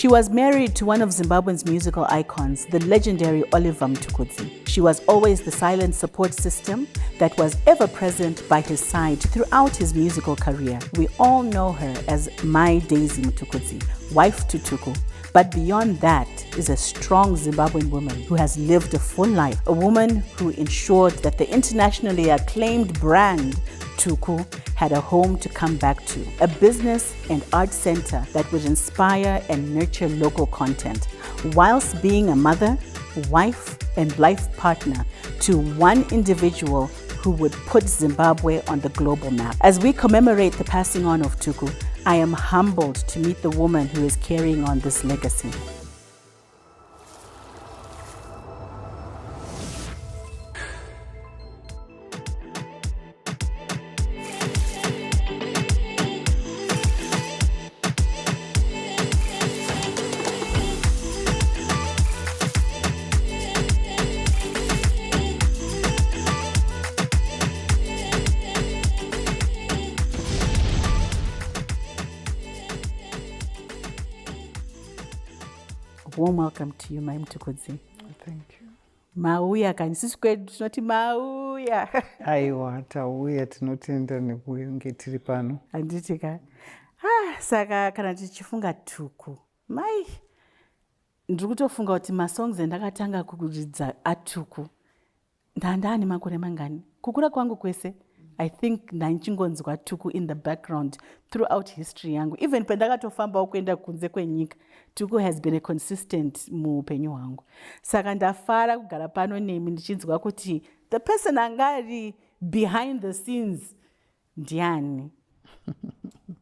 She was married to one of Zimbabwe's musical icons, the legendary Oliver Mtukudzi. She was always the silent support system that was ever present by his side throughout his musical career. We all know her as My Daisy Mtukudzi, wife to Tuku. But beyond that is a strong Zimbabwean woman who has lived a full life, a woman who ensured that the internationally acclaimed brand Tuku had a home to come back to, a business and art center that would inspire and nurture local content, whilst being a mother, wife, and life partner to one individual who would put Zimbabwe on the global map. As we commemorate the passing on of Tuku, I am humbled to meet the woman who is carrying on this legacy. Warm welcome to you, my Mtukudzi. Thank you. Mauya kanisisi kwedu tinoti mauya. Aiwa tauya tinotenda nekunge tiri pano. Handitika. Saka kana tichifunga Tuku. Mai ndiri kutofunga kuti masongs endakatanga kukuridza aTuku. Ndandani makore mangani. Kukura kwangu kwese I think ndaichingonzwa Tuku in the background throughout history yangu. Even pendakatofamba kuenda kunze kwenyika, Tuku has been a consistent muupenyu hwangu. Saka ndafara kugara pano nemi ndichinzwa kuti the person angari behind the scenes ndiani.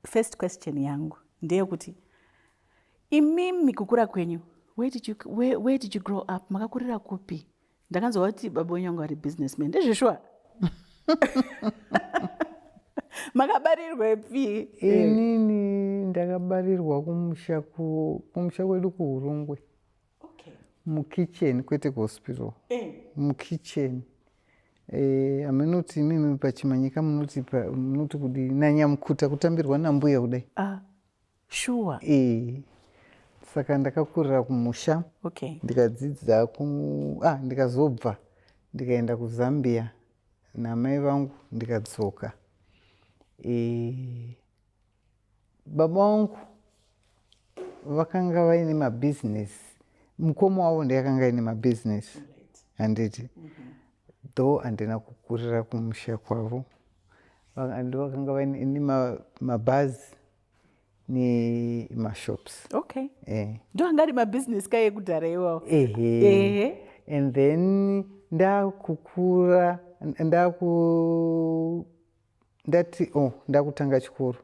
First question yangu ndeye kuti imimi kukura kwenyu, where did you grow up? Makakurira kupi? Ndakanzwa kuti baba wenyu ari businessman. Ndezvishwa? Makabarirwepi? Inini ndakabarirwa kumusha kwedu kuHurungwe. Okay. Mukitchen kwete kuhospital. Mukitchen. Aminoti mimi pachimanyika munoti kudi nanyamukuta kutambirwa nambuya kudai. Sure. Saka ndakakurira kumusha. Okay. Ndikadzidza ndikazobva ndikaenda kuZambia namai vangu ndikadzoka. Baba vangu vakanga vaine mabusiness. Mukoma wavo ndiye akanga aine mabusiness. Handiti. Though handina kukurira kumusha kwavo. Ndo vakanga vaine mabhazi nemashops. Okay. Ndo angari mabusiness kaye kudhara iwawo. And then ndakukura ndakutanga chikoro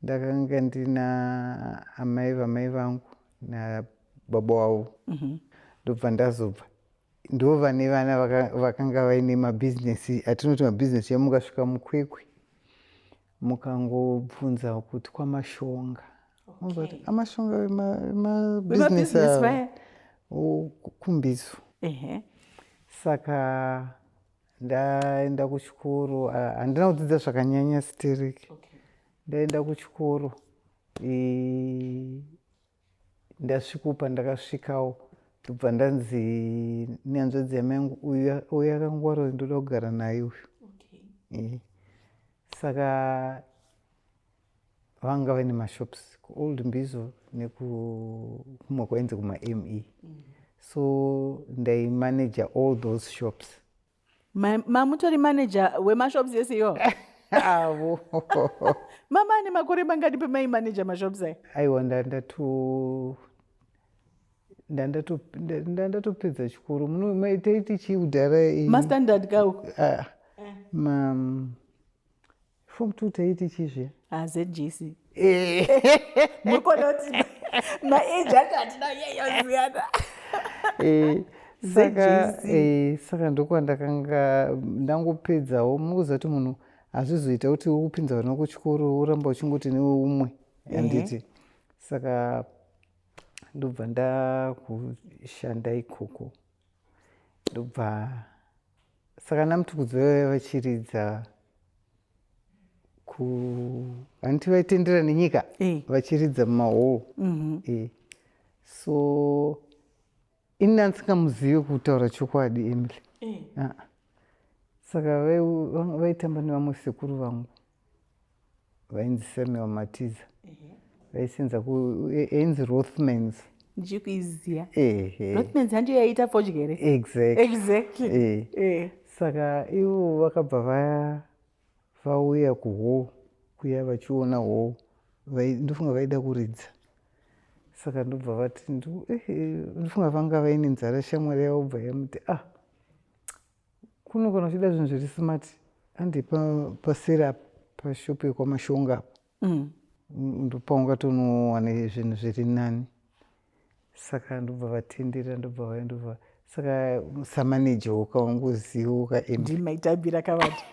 ndakanga ndina amai vangu nababa wavo. Ndobva ndazobva ndo vane vana vakanga vaine mabhizinesi atinoti mabhizinesi yamukasvika mukwekwe mukangobvunza kuti kwamashonga. Okay. Amashonga mabhizinesi kumbizo. Saka ndaenda kuchikoro handina kudzidza zvakanyanya stereki. Ndaenda kuchikoro ndasvikopa ndakasvikawo ndobva ndanzi nehanzvadzi yamayangu uyu akangwara uyu ndoda kugara naye uyu. Saka vanga vaine mashops kuold mbizo nekumwe kwainzi kuma-ME. So ndaimanager all those shops. Mamutori manager wemashops yese yo? Avo. Mama ane makore mangani pemaimanager mashops aya? Aiwa ndandatopedza chikoro. Taiti chii kudhara? Mastandard kau? Form 2 taiti chii zviya? ZJC. Mukona kuti maage acho hatina yeyoziyana. Saka ndokwandakanga ndangopedzawo. Munoziva kuti munhu hazvizoita kuti upinza vana kuchikoro uramba uchingoti newe umwe. Handiti. Saka ndobva ndakushanda ikoko. Ndobva saka naMtukudzi vachiridza handiti vaitendera nenyika vachiridza mumahall. so ini handingamuzivi kutaura chokwadi Emily. Saka vaitamba nevamwe sekuru vangu vainzi Samuel Matiza vaisenza ainzi Rothmans. Ndichikuiziya. Rothmans handiyo yaita fodyere. Exactly. Saka ivo vakabva vauya kuhall kuya vachiona hall ndofunga vaida kuridza. Saka ndobva vati ndofunga vanga vaine nzara. Shamwari yavo bva yamuti kuno kana uchida zvinhu zviri smart andipa pasera pashopu yekwamashonga ndopaungatonowane zvinhu zviri nani. Saka ndobva vatendera ndobva saka samaneja ukaungozivo ndimaitabhira kavati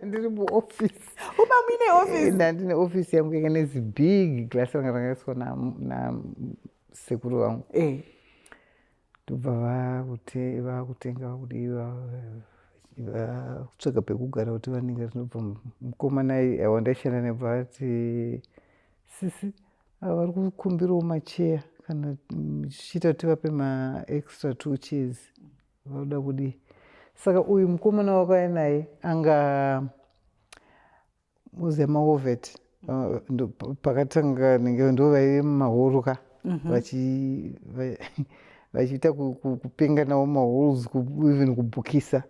ndiri muofisi. Uma muine office? Ndandine ofisi yangu yanga nezibhigi glasi ranga rakaiswa nasekuru vangu. Ndobva vakutenga vakudiwa vakutsvaga pekugara kuti vanenge. Ndobva mukomana wandaishanda nebva ati sisi vari kukumbirawo macheya kana chiita kuti vape maextra 2 chairs vauda kudii. Saka uyu mukomana wakauya naye anga muziva maovet pakatanga nenge ndo vaive mumahoroka vachiita kupenga nawo maholes even kubhukisa.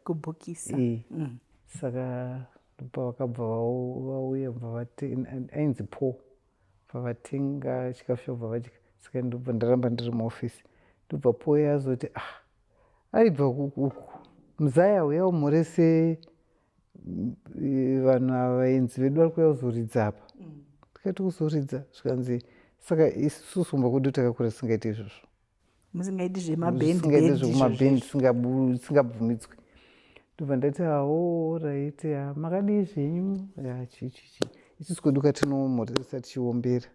Saka pavakabva vauya ainzi Paul pavatenga chikafu chabva vadya. Saka ndobva ndaramba ndiri muofisi. Ndobva Paul yazoti aibva uku muzaya uya umhorese vanhu ava vaenzi vedu vari kuya kuzoridza apa. Tikati kuzoridza zvikanzi saka isusu mba kwedu takakura tisingaiti izvozvo. Musingaiti zvemabhendi tisingabvumidzwi. Ndobva ndati right makadii zvenyu chichi isusu kwedu katinomhoresa tichiombera.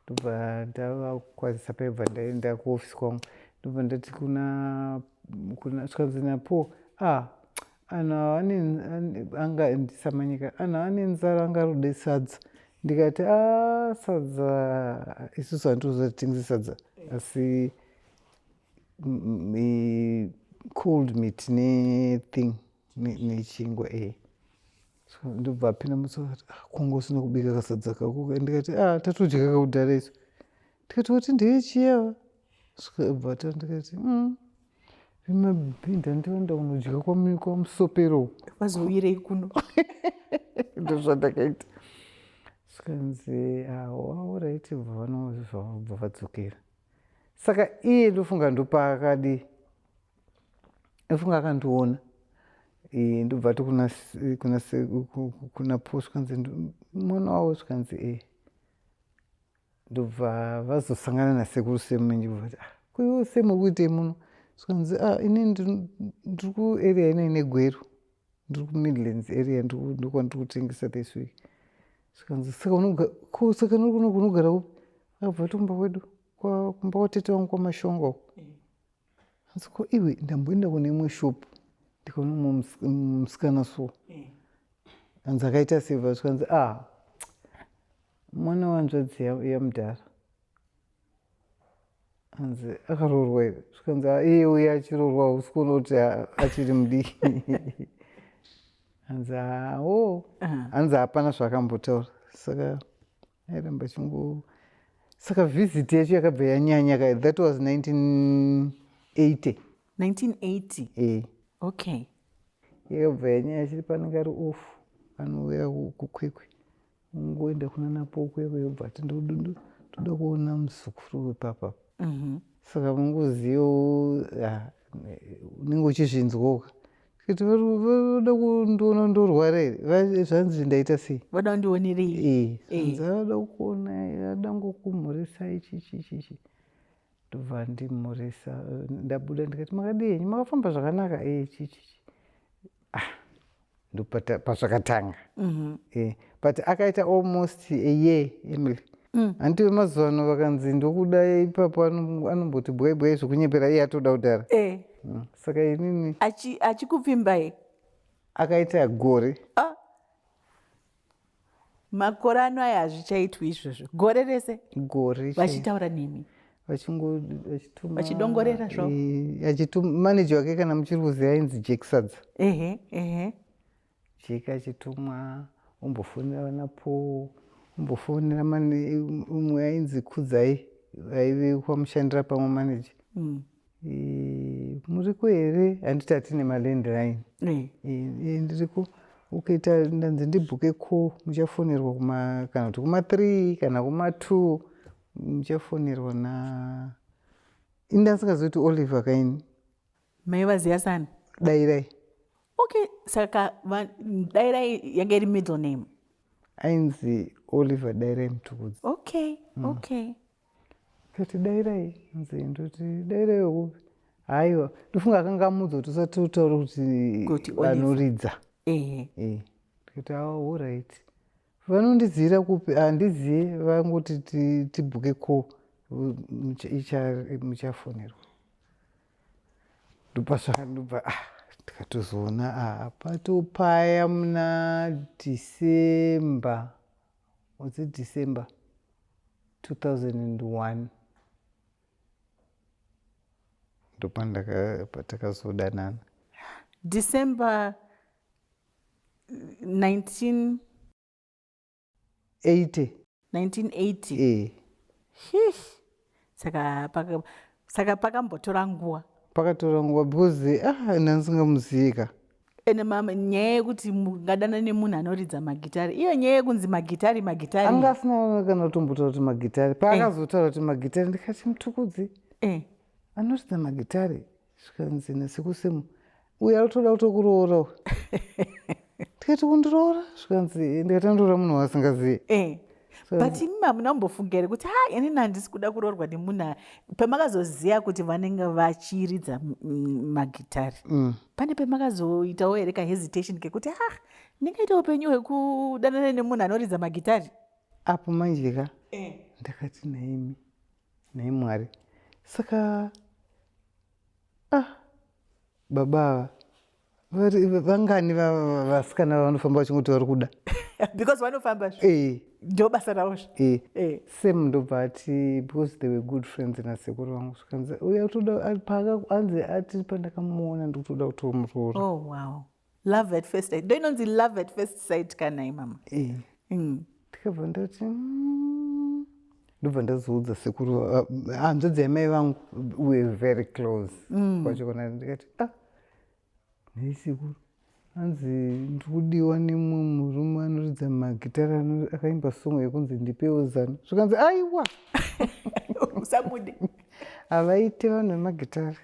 Ndobva ndavakwazisa paibva ndaenda kuofisi kwangu. Ndobva ndati kuna zvikanzi napo anhu anga ndisamanyika anhu ane nzara angarode sadza. Ndikati sadza isusu handitozatingi sadza asi cold meat nething nechingwa. Ndobva apinda mutsakati kwanga usina kubika kasadza kako. Ndikati tatodya kakudhara isu. Ndikati wati ndeyechiyava. Bva ndikati vimabhinda ndivanda unodya kwamusopero vazouyirei kuno. Ndozvandakaita. Zvikanzi right bva vadzokera. Saka iye ndofunga ndopaakadi ndofunga akandiona. Ndobva ti kuna Po zvikanzi mwana wavo zvikanzi ndobva vazosangana nasekuru Semu ndobva kuivo Semu kuitei muno. Zvikanzi ini ndiri kuarea ine Gweru ndiri kuMidlands area ndokwandiri kutengesa this week. Zvikanzi saka nuri kunogara upi? Akabva tumba kwedu kumba kwatete wangu kwamashonga uko. Anziko iwe ndamboenda kune imwe shopu ndikaona musikana so anzi akaita sevha. Zvikanzi mwana wanzvadzi yamudhara. Anzi akaroorwa here. Zvikanzi iye uye achiroorwa usi kuona kuti achiri mudiki. Anzi hanzi hapana zvaakambotaura. Saka airamba chingo. Saka vhiziti yacho yakabva yanyanya. That was 1980. 1980? Okay. Yakabva yanyanya chiri panenge ari off anouya kukwekwe ungoenda kuna napo kwekwe yobva ati ndoda kuona muzukuru wepapa. Saka mungozivo unenge uchizvinzwoka kuti voda kundiona ndorwara here zvanzi ndaita sei voda kundionerei. Vada kuona ada ngokumhoresa ichichichichi. Ndobva ndimhoresa ndabuda ndikati makadii henyu makafamba zvakanaka chichichi. Ndopazvakatanga. But akaita almost a year Emily. Handiwe mazuva ano vakanzi ndokuda ipapo anomboti bwaibwai zvokunyepera iye atoda kudhara. Saka inini achikupfimbai akaita gore. makore ano aya hazvichaitwi izvozvo, gore rese gore vachitaura nemi vachidongorera zvavo. Manager wake kana muchiri kuziva ainzi Jake Sadza. Jake achitumwa ombofonera vanapo, ombofonera umwe ainzi Kudzai aive kwamushandira pamwe manager. Muriko here? Handiti hatine malandline. Ndiriko ukaita ndanzi ndibhuke call muchafonerwa kana kuti kuma3 kana kuma2 muchafonerwa na indasingazoti Oliver kaini maivaziva sana Dairai. Okay, saka Dairai yanga iri middle name ainzi Oliver Dairai Mtukudzi. Okay. Kati Dairai nzi ndoti Dairai wekupi haiwa ndofunga akanga amudza kuti usati utaura kuti vanoridza. Tikati alright vanondizira kupi handizive vangoti tibhuke call muchafonerwa ndobva tikatozoona patopaya muna December 2001 ndopatakazodanana December 1980. Saka pakambotora nguva. Pakatora nguva because ndandisingamuzika. Ene mama nyaya yekuti mungadana nemunhu anoridza magitari. Iyo nyaya yekunzi magitari. Anga asina kana kutombotaura kuti magitari. Paakazotaura kuti magitari ndikati Mtukudzi. Anoridza magitari. Zvikanzi nesikusemu. Uye anotoda kutokuroora. Tikati kundiroora zvikanzi ndikati andiroora munhu wasingazivi. But imi hamuna kumbofunga here kuti inini handisi kuda kuroorwa nemunhu pamakazoziva kuti vanenge vachiridza magitari. Pane pamakazoitawo here kahesitation kekuti ndingaita upenyu hwekudanana nemunhu anoridza magitari. Apo manjeka ndakati nhai Mwari. Saka baba vangani vasikana vanofamba vachingoti vari kuda because vanofamba ndo basa ravo. Same ndobva ati because they were good friends nasekuru vangu zvikanzi uya utoda anzi ati pandakamuona ndikutoda kutomuroora. Oh wow, love at first sight. Ndoinonzi love at first sight kana imama. Tikabva ndati ndobva ndazoudza sekuru hanzvadzi yamai vangu we were very close kwachokona ndikati nhai sekuru hanzi ndikudiwa nemumwe murume anoridza magitari akaimba songo yekunzi ndipewo zano zvikanzi aiwa usabude havaite vanhu vemagitari.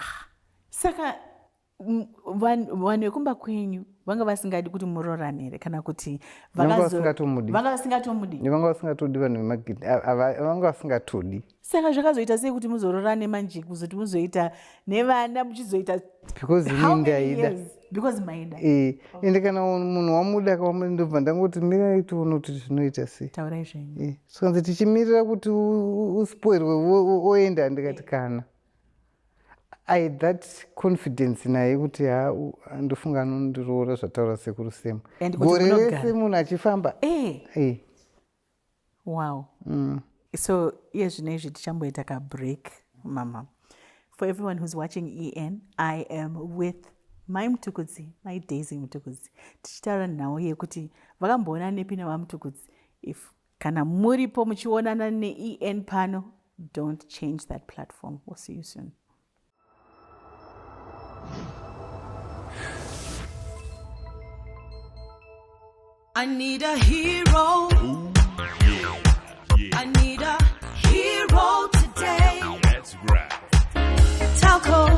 Saka vanhu vekumba kwenyu vanga vasingadi kuti muroorane here kana kuti vanga vasingatomudi vanga vasingatodi vanhu vemagitari vanga vasingatodi. Saka zvakazoita sei kuti muzoroorane manje kuzoti muzoita nevana muchizoita because ini ndaida because maida ende kana munhu wamuda ndobva ndangoti mirai tione kuti zvinoita sei. Taurai zvenyu. Saka tichimirira kuti uspoirwe oenda ndikati kana I had that confidence naye kuti ndofunga anondiroora zvataura sekuru semu gore rese munhu achifamba. Wow. So iye zvinezvi tichamboita kabreak mama. For everyone who's watching EN, I am with my Mtukudzi, my Daisy Mtukudzi. Tichitaura nhau yekuti vakamboona nepi navamtukudzi. If kana muripo muchionana neEN pano, don't change that platform. We'll see you soon. I need a hero. I need a hero today. That's right. Talco,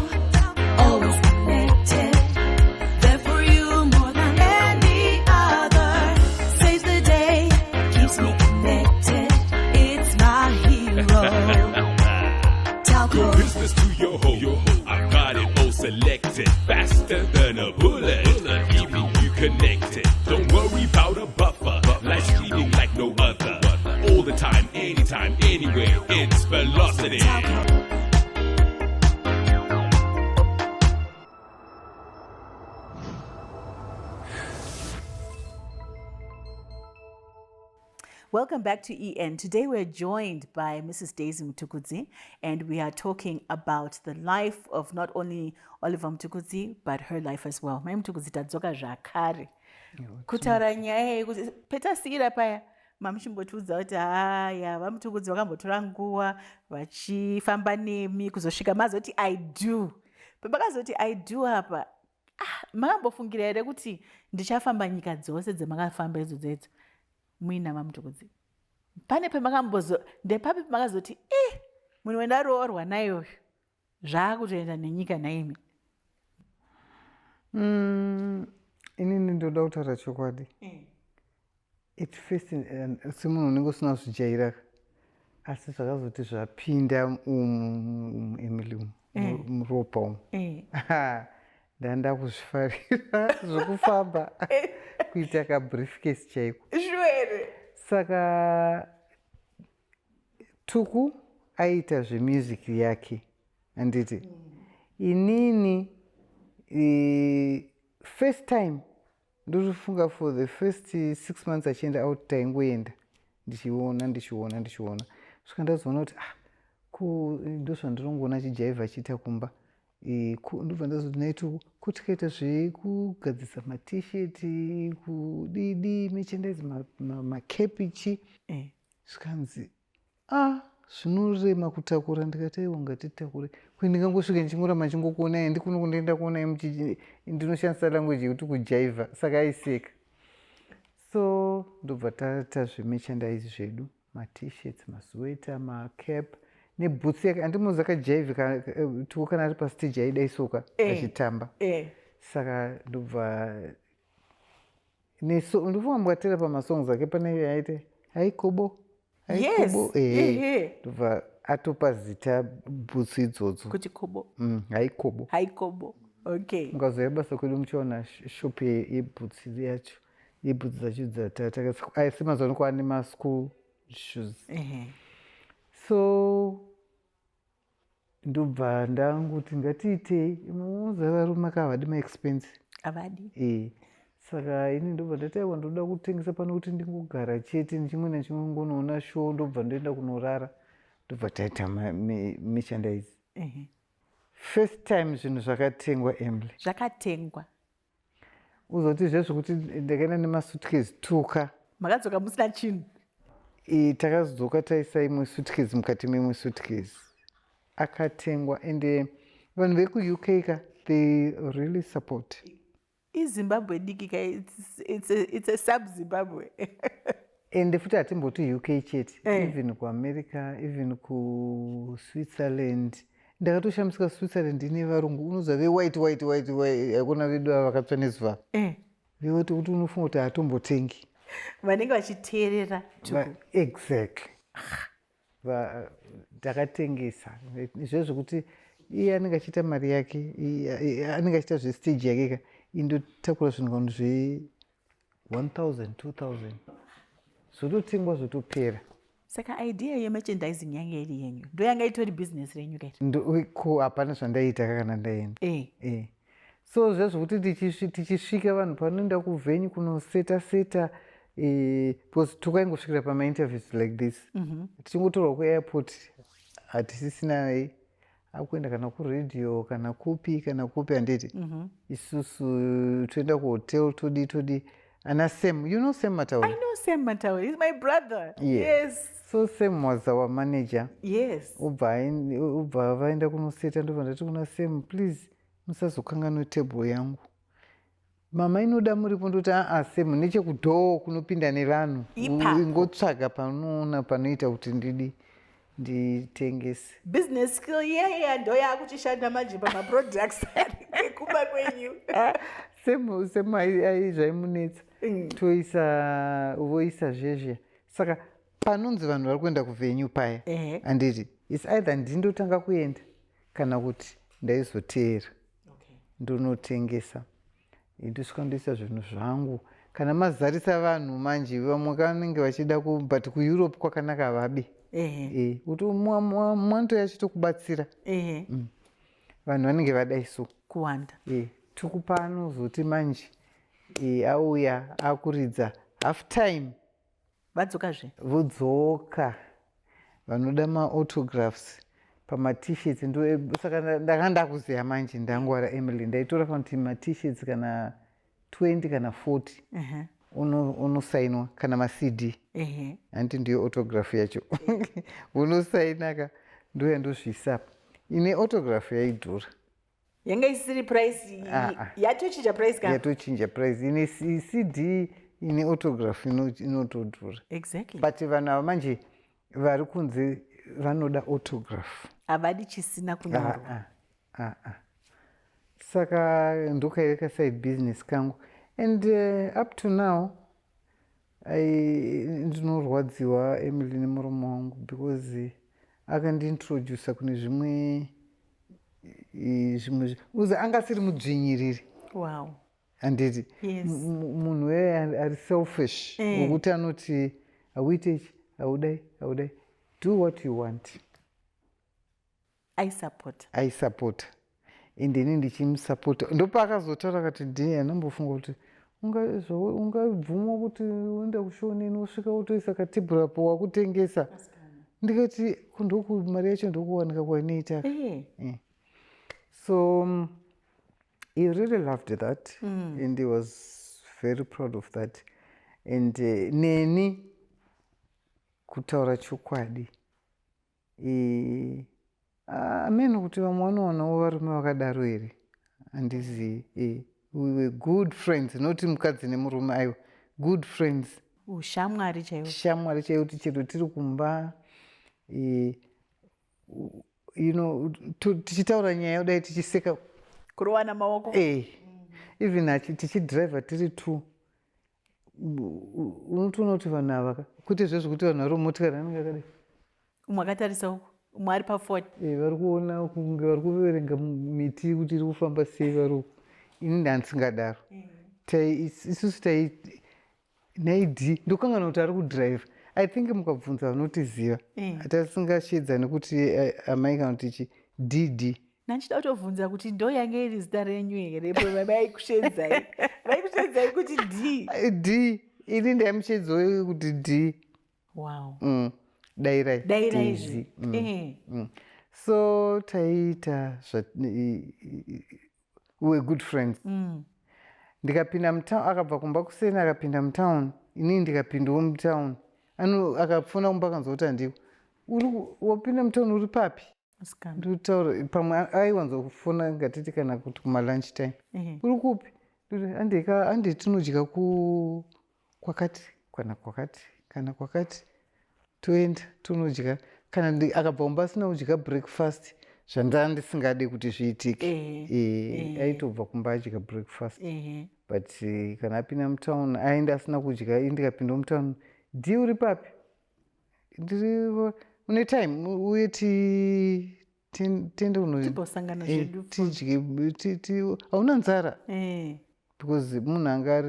always connected. There for you more than any other. Saves the day, keeps me connected. It's my hero. Talco. Business to your hoe. I've got it all selected. Faster than a bullet. Keeping you connected. Don't worry about a buffer. Life's speeding like no other. All the time, anytime, anywhere. It's velocity. Welcome back to EN. Today we're joined by Mrs. Daisy Mtukudzi, and we are talking about the life of not only Oliver Mtukudzi, but her life as well. Mai Mtukudzi tadzoka zvakare. Kutaura nyaya yekuti petasiyira paya mamuchimbotiudza kuti haya vaMtukudzi vakambotora nguva vachifamba nemi kuzosvika mazoti I do. Pamakazoti I do apa, makambofungira here kuti ndichafamba nyika dzose dzemakafamba idzodzo muina vaMtukudzi? Pane ndepapi pamakazoti munhu wendaroorwa nayoyo zvaakutoenda nenyika naimi? Inini ndoda kutaura chokwadi. At first semunhu unenge usina kuzvijaira, asi zvakazoti zvapinda Emily muropa umu, ndanda kuzvifarira zvokufamba kuita kabriefcase chaiko. Saka Tuku aita zvemusic yake, handiti inini first time ndirifunga for the first 6 months achienda out taingoenda ndichiona svika ndazoona kuti ndozvandirongoona achijaivha achiita kumba. Ndobva ndazoti naituku kuti kaita zvekugadzisa matisheti kudidi merchandise makepichi zvikanzi zvinorema kutakura. Ndikati aiwa ngatitakure kwendingangosvika ndichingoramba ndichingokuonai handikuno kundienda kuonai ndinoshandisa language yekuti kujaivha, saka aiseka. So ndobva taita zvemerchandise zvedu, matisheti, masweta, macap neboots yake. Handimuzi akajaivhika Tuku kana ari pastage aidaisoka achitamba. Saka ndobva ndofunga mukatera pamasongs ake pane aite haikobo. Ndobva atopa zita boots idzodzo kuti kobo. haikobo. Okay. Mukazoya basa kwedu muchiona shop yeboots yacho, yeboots dzacho asi mazuva ano kwaane maschool shoes. So ndobva ndanguti ngatiitei, munoziva varume akavadi maexpense avadi. Saka ini ndobva ndataiwa ndoda kutengesa pano kuti ndingogara chete nechimwe nachimwe ngonoona show, ndobva ndoenda kunorara. Ndobva taita merchandise. First time zvinhu zvakatengwa Emily. Zvakatengwa. Uzoti zvezvokuti ndakaenda nemasuitcase tuka. Makadzoka musina chinhu? Takadzoka taisa imwe suitcase mukati memwe suitcase. Akatengwa ende vanhu veku-UK ka they really support. Zimbabwe diki ka it's a sub-Zimbabwe. Ende futi hatimboti UK chete, even kuAmerica, even kuSwitzerland. Ndakatoshamisika Switzerland ine varungu unoziva ve-white hakuna vedu vakatsva nezuva. Vekuti kuti unofunga kuti hatombotengi. Vanenge vachiteerera Tuku. Exactly. Ndakatengesa zvezvokuti iye anenge achiita mari yake, anenge achiita zvestage yake ka indotakura zvinhu kana zve 1000 2000 zvototengwa zvotopera. Saka idea yemerchandising yanga iri yenyu ndo yanga itori business renyu kaita? Hapana zvandaita kana ndaenda. So zvezvokuti tichisvika vanhu panoenda kuvenue kunoseta because tukaingosvikira pamainterviews like this, tichingotorwa kuairport hatisisina akuenda kana kuradio kana kupi handiti. Isusu toenda kuhotel todi ana Sam, you know Sam Matauri? I know Sam Matauri, he's my brother. Yes. So Sam was our manager. Yes. Ubva vaenda kunoseta ndobva ndati kuna Sam, please musazokanganwa table yangu, mama inoda muripo. Ndoti Sam, nechekudhoo kunopinda nevanhu ingotsvaga panoona panoita kuti nditengese. Business skill ndo yakuchishanda manje pamaproducts ekuba kwenyu. Sam zvaimunetsa voisa zvezhe. Saka panonzi vanhu vari kuenda kuvenue paya, handiti it's either ndindotanga kuenda kana kuti ndaizoteera ndonotengesa. Ndosvika ndoisa zvinhu zvangu kana mazarisa vanhu manje vamwe vanenge vachida but kuEurope kwakanaka vabe. Kuti mwanto yachitokubatsira. Vanhu vanenge vadaiso kuwanda. Tuku panozoti manje auya akuridza half time vadzokazve vodzoka vanoda maautographs pama-t-shirts. Saka ndakanda kuziva manje ndangwara Emily ndaitora kuti ma-t-shirts kana 20 kana 40 unosainwa kana ma-CD handiti ndiyo autograph yacho unosainaka ndoyandozvisapo. Ine autograph yaidhura yanga isiri price yatochinja price ka yatochinja price. Ine CD ine autograph inotodhura. Exactly. But vanhu ava manje vari kunze vanoda autograph havadi chisina kunyorwa. Saka ndokaireka side business kangu and up to now ndinorwadziwa Emily nemurume wangu because akandiintrodusa kune zvimwe uze anga asiri mudzvinyiriri. Wow. Handiti munhu weye ari selfish wokuti anoti auite ichi audai do what you want. I support and ini ndichimusapota ndopaakazotaura kati ndiye anambofunga kuti ungabvuma kuti uenda kushoneni usvika utoisa katebhura po wakutengesa. Ndikati kundoku mari yacho ndokuwanika kwainoita. So he really loved that and he was very proud of that and neni kutaura chokwadi ameno kuti vamwe vanoonawo varume vakadaro here handizivi. We were good friends, noti mukadzi nemurume aiwa good friends. Shamwari chaivo tichero tiri kumba tichitaura nyaya yodai tichiseka kurowana maoko. Even tichidhiraivha tiri two unotoona kuti vanhu ava kuti zvezvokuti vanhu vari mumotikari anenge akadai umwe akatarisa uku umwe ari pa40 vari kuona kunge vari kuverenga miti kuti iri kufamba sei vari uku. Ini ndandisingadaro. Isusu naid ndokangana kuti ari kudhiraivha. I think mukabvunza vanotiziva hatasingashedzani kuti amai kana kuti ichi dd. Nanchida kutovhunza kuti ndo yange iri zita renyu here vaikushedzai kuti d. Ini ndaimushedzawo kuti d. Wow. Dairai izvi. So taita we were good friends. Ndikapinda mutown akabva kumba kuseni akapinda mutown inini ndikapindawo mutown akafona kumba akanzwa kuti handiko wapinda mutown uri papi nditaura pamwe aiwanzofona ngatiti kana kuti kumalunch time uri kupi handi tinodya kwakati kana kwakati toenda tonodya kana akabva kumba asina kudya breakfast zvandanga ndisingade kuti zviitike aitobva kumba adya breakfast but kana apinda mutown aenda asina kudya ndikapinda mutown ndi uri papi ndiri une time uye tiende timbosangana zvedu tidye hauna nzara because munhu anga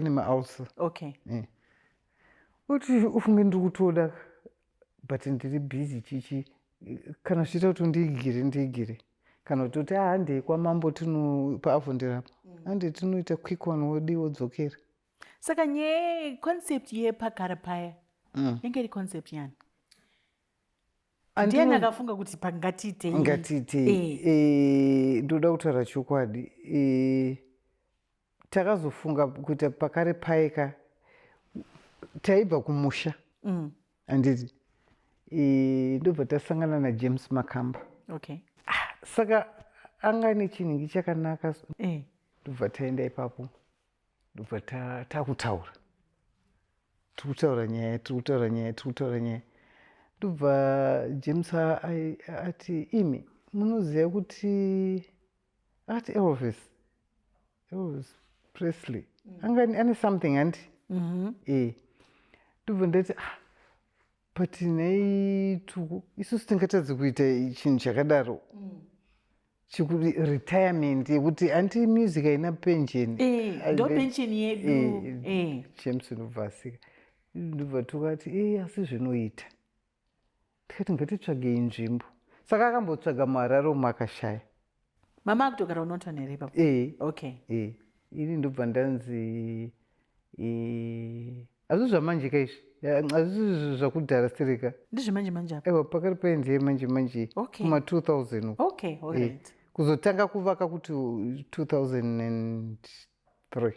nemaulcer uti ufunge ndiri kutoda but ndiri busy chichi kana zviita kuti ndigire kana kutoti handei kwamambo paavhonderapo handei tinoita quick one wodi wodzokera. Saka nye concept yepakare paya yange iri concept yani ndiani akafunga kuti ngatiitei. Ndoda kutaura chokwadi takazofunga kuita pakare payeka taibva kumusha handiti ndobva tasangana naJames Makamba. Saka anga nechinhingi chakanaka ndobva taenda ipapo ndobva takutaura nyaya ndobva James ati imi munoziva kuti ati Elvis Presley anga ane something handi ndobva ndati but nei Tuku isusu tingatadzi kuita chinhu chakadaro chikuti retirement yekuti handi music haina pension ndo pension yedu James ndobva asika ndobva tukati asi zvinoita tikati ngatitsvagei nzvimbo saka akambotsvaga mararo makashaya. Mama akutogara Norton here ipapo. Ini ndobva ndanzi hazvo zvamanje kaizvi hazvisi zvakudhara sirika ndezvemanje apa. aiwa Pakare Paye ndeyemanje Okay. kuma-2000 Okay, all right. kuzotanga kuvaka kuti 2003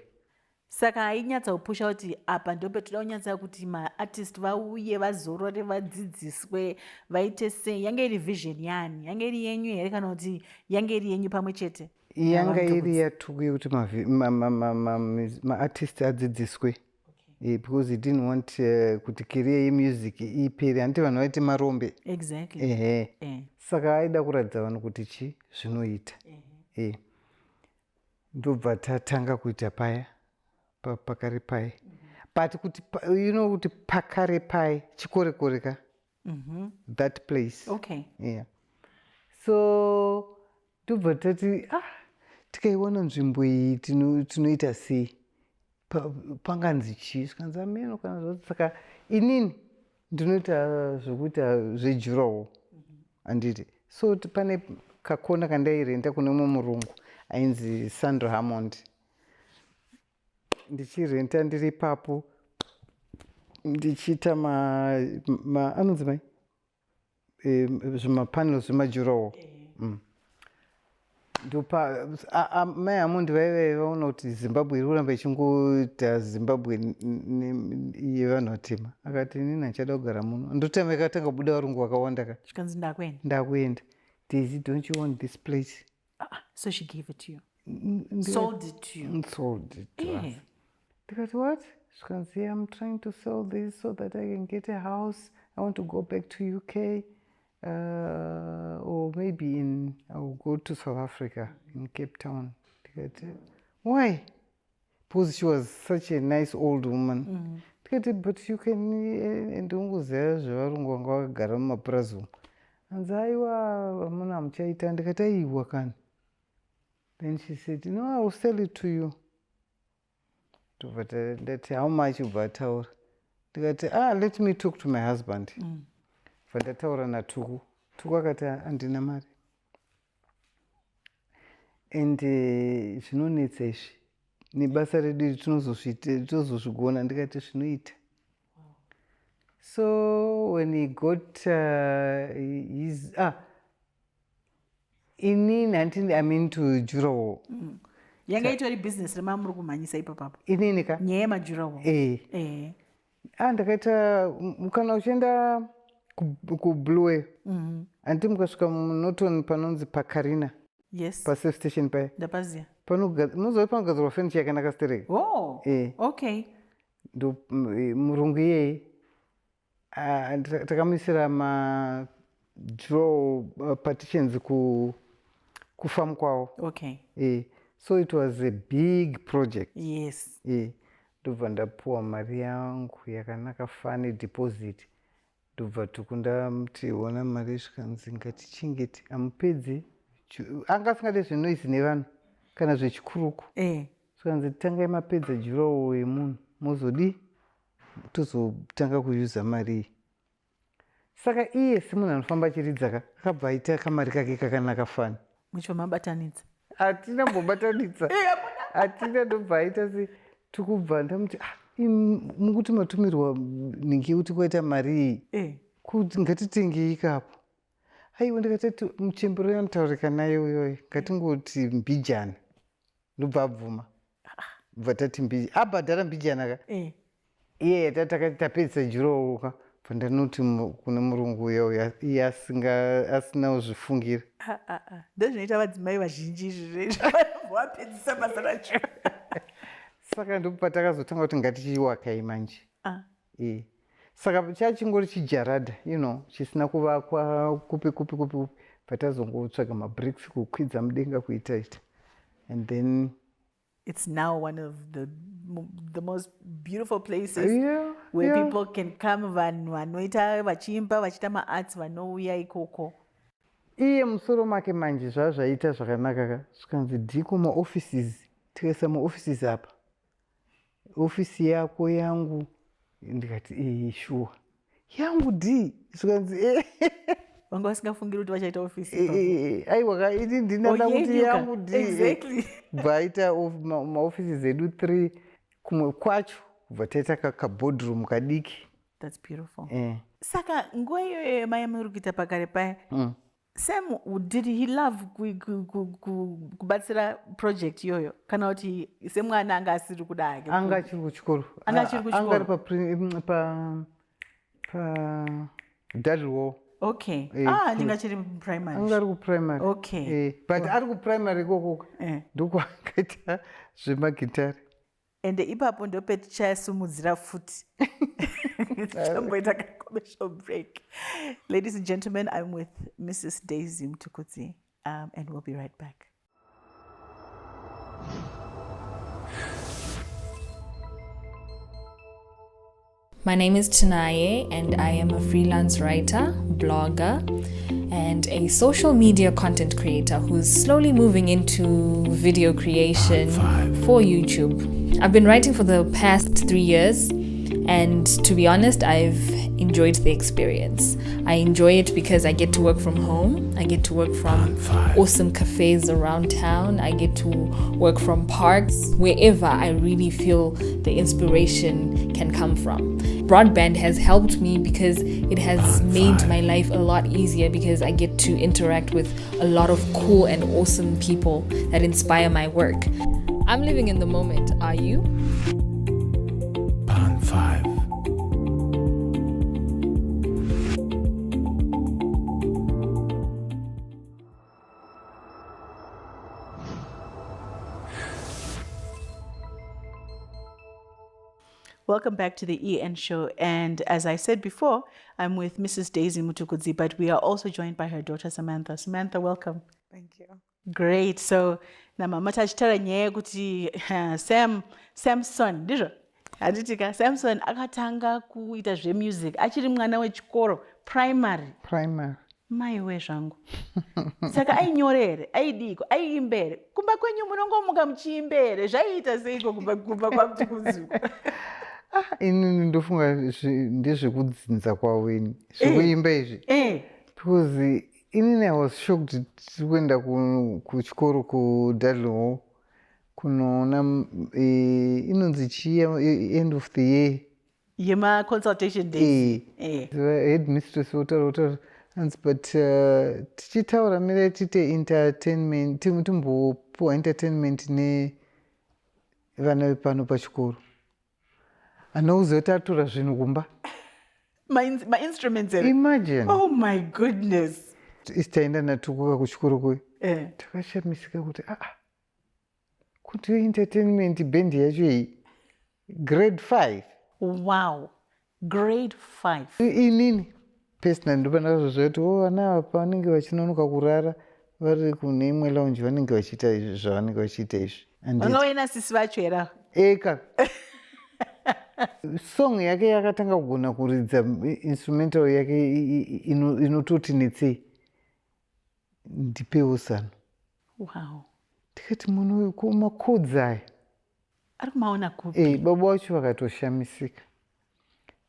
Saka hainyatsa kupusha kuti apa ndo petoda kunyatsa kuti maartist vauye vazorore vadzidziswe vaite sei. Yange iri vision yani? Yange iri yenyu here kana kuti yange iri yenyu pamwe chete? yanga iri yatuku yekuti maartist adzidziswe. Because he didn't want kuti career yemusic ipere, handiti vanhu vaiti marombe. Exactly. Saka aida kuratidza vanhu kuti chi zvinoita. Ndobva tatanga kuita paya Pakare Paye. But kuti kuti Pakare Paye chikorekore ka. That place. Okay. Yeah. So ndobva tati tikaiwana nzvimbo iyi tinoita sei. Panganzi chii zvikanzi ameno kana zvoti. Saka inini ndinoita zvokuita zvejurawo handiti. So pane kakona kandairenda kune mumwe murungu ainzi Sandra Hammond. Ndichirenta ndiri ipapo ndichiita anonzi mai zvimapanel zvemajurawo. Mai Hammond vaona kuti Zimbabwe iri kuramba ichingoita Zimbabwe yevanhu vatema. Akati inini handichada kugara muno. Ndotama ikatanga kubuda varungu vakawanda ka. Zvikanzi ndakuenda. Daisy, don't you want this place? So she gave it to you. Sold it to you. Sold it to us. Ndikati what? Zvikanzi I'm trying to sell this so that I can get a house. I want to go back to UK. Or maybe I'll go to South Africa in Cape Town. Why? Because she was such a nice old woman. But you can ndongoziva zvevarungu vanga vakagara mumapurazi umu. Hanzi aiwa vamuna hamuchaita. Ndikati aiwa kani. Then she said, no, I will sell it to you. But ndati how much ubva ataura. Ndikati let me talk to my husband. Vandataura naTuku. Tuku akati handina mari. And zvinonetsa izvi nebasa redu tinozozvigona. Ndikati zvinoita. So when he got his inini handiti I'm into jurawo. Yanga itori business remamuri kumhanyisa ipapapo. Inini ka? Nyaya yemajurawo. Ndakaita kana uchienda kuBlue. Handiti mukasvika muNorton panonzi Pakarina. Yes. Pasafe station paya. Ndapaziya. Munozova panogadzirwa furniture yakanaka stereka. Oh. Okay. Ndo murungu iyeye takamuisira madraw partitions kufarm kwavo. Okay. So it was a big project. Yes. Ndobva ndapuwa mari yangu yakanaka fane deposit. Ndobva tukundamuti ona mari zvikanzi ngatichengete amupedzi. Anga asingade zvinoizi nevanhu kana zvechikuruku. Zvikanzi tangai mapedza jurawo yemunhu muzodi tozotanga kuyuza mari iyi. Saka iye semunhu anofamba achiridzaka akabva aita kamari kake kakanaka fani. Mucho mabatanidza. Hatina mbobatanidza. Hatina. Ndobva aita se tukubva ndamuti mukuti matumirwa ningi kuti kwaita mari iyi. Kuti ngatitengei ikapo. Aiwa ndikatati muchembero yanotaurika nayo iyoyo ngatingoti mbijana. Ndobva abvuma. Bva tati mbijana. Abhadhara mbijana ka. Iye takati tapedzisa jurawo ka. Pandanoti kune murungu uyo iye asina kuzvifungira. Ndozvinoita vadzimai vazhinji izvozvo vapedzisa basa racho. Saka ndipo patakazotanga kuti ngatichiwakai manje. Saka chachingori chijaradha, chisina kuvakwa kupi. Patazongotsvaga mabricks kukwidza mudenga kuita. And then it's now one of the most beautiful places where people can come, vanhu vanoita vachiimba vachiita maarts vanouya ikoko. Iye musoro make manje zvazvaita zvakanaka ka. Zvikanzi dhiko maoffices. Tikaisa maoffices apa. Ofisi yako yangu. Ndikati sure. Yangu di. Zvikanzi vanga vasingafungiri kuti vachaita ofisi. Aiwa ka ini ndinada kuti yangu di. Exactly. Vaita maoffices edu 3 kumwe kwacho kubva taita kaboardroom kadiki. That's beautiful. Saka nguva iyoyo mai muri kuita Pakare paya. Sam, did he love kubatsira project iyoyo kana kuti semwana anga asiri kuda hake? Anga achiri kuchikoro. Anga ari pa dadwo. Okay. Ndingachiri primary. Anga ari kuprimary. Okay. But ari kuprimary ikoko ndiko akaita zvemagitari. Ende ipapo ndo petichayasimudzira futi. Tomboita commercial break. Ladies and gentlemen, I'm with Mrs. Daisy Mtukudzi, and we'll be right back. My name is Tanaye, and I am a freelance writer, blogger, and a social media content creator who's slowly moving into video creation for YouTube. I've been writing for the past 3 years, and to be honest, I've enjoyed the experience. I enjoy it because I get to work from home. I get to work from awesome cafes around town. I get to work from parks, wherever I really feel the inspiration can come from. Broadband has helped me because it has made my life a lot easier because I get to interact with a lot of cool and awesome people that inspire my work. I'm living in the moment. Are you? Pan 5. Welcome back to the EN show. And as I said before, I'm with Mrs. Daisy Mtukudzi, but we are also joined by her daughter, Samantha. Samantha, welcome. Thank you. Great. So, na mama tachitara nyaya kuti Samson, ndizvo? Haditika Samson akatanga kuita zvemusic achiri mwana wechikoro primary. Mai we zvangu. Saka ainyorere, aidiko, aiimbere. Kumba kwenyu munongomuka muchiimbere. Zvaiita seiko kumba kwaMtukudzi. Ini ndofunga ndezvekudzinza kwaweni. Zvekuimba izvi. Because inini I was shocked kuenda kuchikoro kuDadlow kunoona inonzi chiya end of the year. Yema consultation days. Headmistress wotaura but tichitaura mira tite entertainment timbopuwa entertainment nevana vepano pachikoro. Anouzotatura zvinhu kumba. My instruments. Imagine. Oh my goodness. Taenda natukuka kuchikoro kwe. Takashamisika kuti kuti entertainment band yacho iyi grade 5. Wow. Grade 5. Inini personally ndopandakazozva kuti vana apa vanenge vachinonoka kurara vari kune imwe lounge vanenge vachiita izvi zvavanenge vachiita izvi. Vanoena sisi vacho era. Eka. Song yake yakatanga kugona kuridza instrumental yake inototi netsei ndipewo zano. Wow. Tikati munhu uyu kumakodzi aya ari kumaona kupi? Baba vacho vakatoshamisika.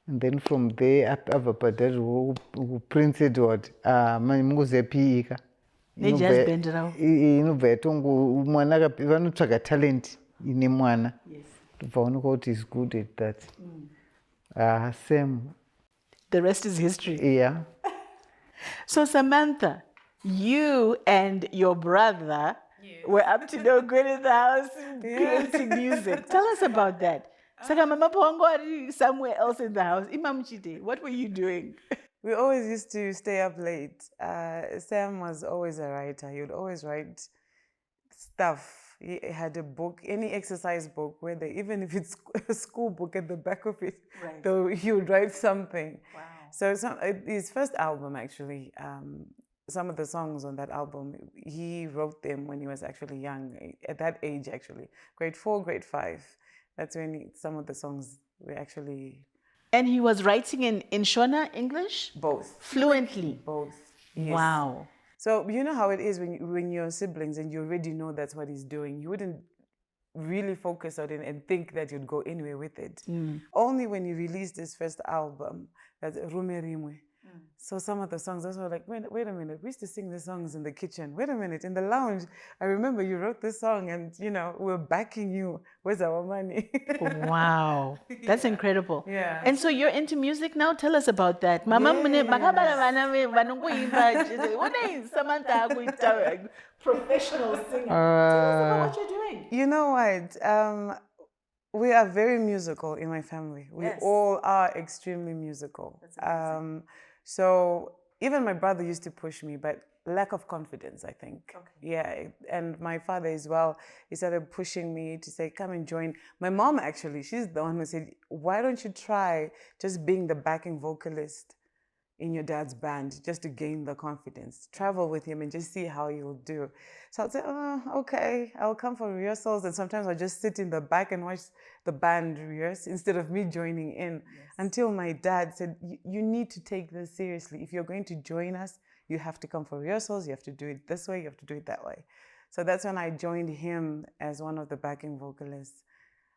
And then from there abva paDadlow kuPrince Edward mungoziva Paye ka nejazz band ravo inobva yatongo mwana vanotsvaga talent ine mwana. Yes. Vaoneka kuti is good at that. Same. The rest is history. Yeah. So Samantha, you and your brother were up to no good in the house creating music. Tell us about that. Saka mama pongo ari somewhere else in the house. Imamuchite, what were you doing? We always used to stay up late. Sam was always a writer. He would always write stuff. He had a book, any exercise book, where even if it's a school book at the back of it, though he would write something. Wow. So his first album, actually, some of the songs on that album, he wrote them when he was actually young, at that age, actually. Grade 4, grade 5. That's when some of the songs were actually... And he was writing in Shona English? Both. Fluently? Both. Yes. Wow. So you know how it is when you're siblings and you already know that's what he's doing. You wouldn't really focus on it and think that you'd go anywhere with it. Only when he released his first album, that's Rume Rimwe, So some of the songs, I was like, wait a minute, we used to sing these songs in the kitchen. Wait a minute, in the lounge, I remember you wrote this song and, we're backing you. Where's our money? Wow, that's incredible. Yeah. And so you're into music now? Tell us about that. Mama mune makabala vana vanongoimba. What is Samantha kuita professional singer? Tell us about what you're doing. You know what? We are very musical in my family. We Yes. all are extremely musical. So even my brother used to push me, but lack of confidence, I think. Okay. Yeah, and my father as well, he started pushing me to say, come and join. My mom actually, she's the one who said, why don't you try just being the backing vocalist in your dad's band just to gain the confidence. Travel with him and just see how you'll do. So I'd say, oh, okay, I'll come for rehearsals. And sometimes I'll just sit in the back and watch the band rehearse instead of me joining in. Until my dad said, you need to take this seriously. If you're going to join us, you have to come for rehearsals. You have to do it this way. You have to do it that way. So that's when I joined him as one of the backing vocalists.